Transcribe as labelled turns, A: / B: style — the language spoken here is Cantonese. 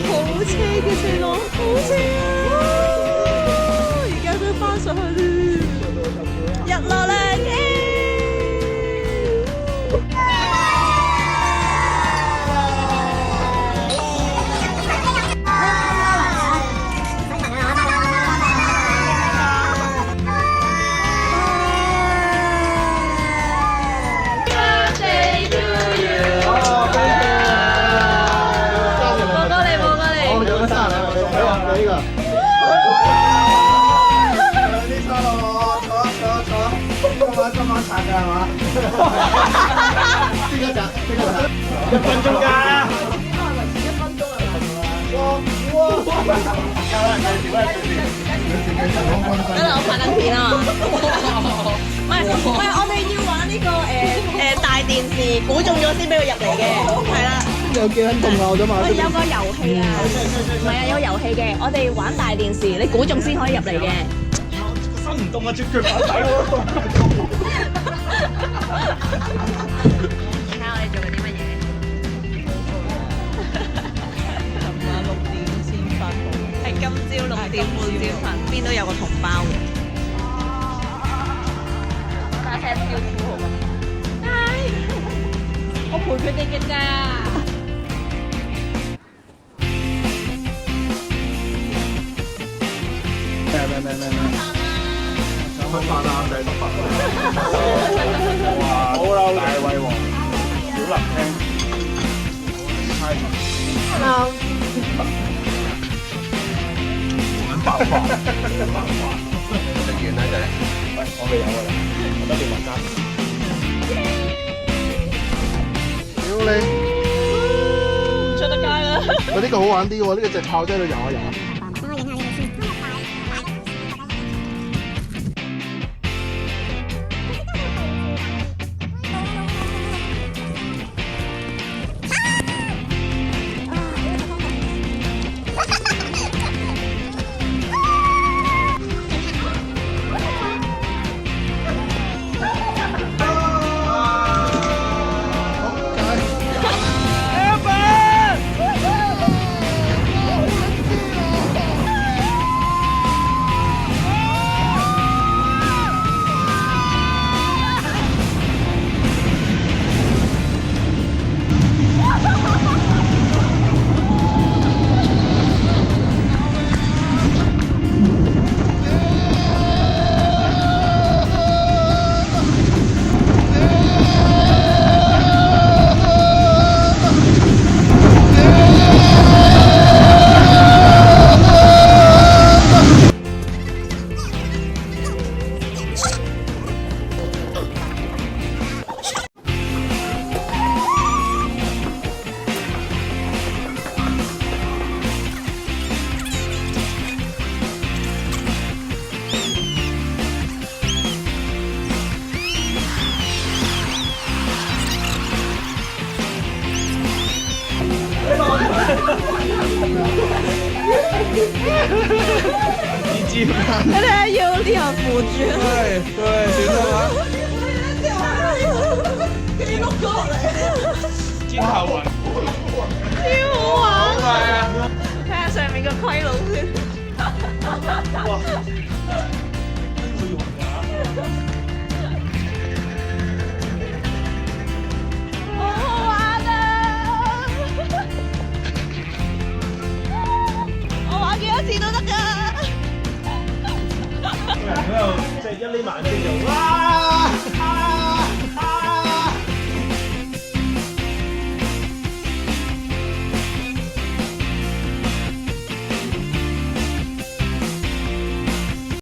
A: 好車嘅斜路，好斜啊！而家都翻上去啦，日落啦！
B: 今晚拆嘅係嘛？邊個集？邊個集？1分鐘㗎。1分鐘啊！哇！
A: 得啦，我拍緊片啊嘛。唔係，我哋要玩呢個大電視，估中咗先俾佢入嚟嘅，係啦。
B: 有幾撚動啊？我想問。
A: 有個遊戲啊，唔係啊，有遊戲嘅，我哋玩大電視，你估中先可以入嚟嘅。
B: 身唔動啊，隻腳板底喎。
A: 睇下我哋做緊啲乜嘢？琴晚6點先發布，係今朝6點半先發，邊都有個同胞嘅。打聲招呼好嘛？唉，我陪佢哋嘅咋。
B: 咩？想乜飯啊？第10飯。哇！好啦，大胃王，小林聽，猜文。玩爆飯。食完啦就係。喂，我未有㗎啦，我得電話卡。屌你！
A: 出得街啦！
B: 喂，呢個好玩啲喎，呢個隻炮仔喺度游下游下。
A: 你哋要呢下扶住。
B: 對，選咗啦。
A: 幾碌過嚟？
B: 煎頭雲。
A: 超好玩！
B: 係啊。
A: 睇下上面個盔佬先。
B: 哇！邊會用㗎？
A: 好好玩啊！我玩幾多次都得㗎。
B: 喺度即係一匿埋眼睛就哇！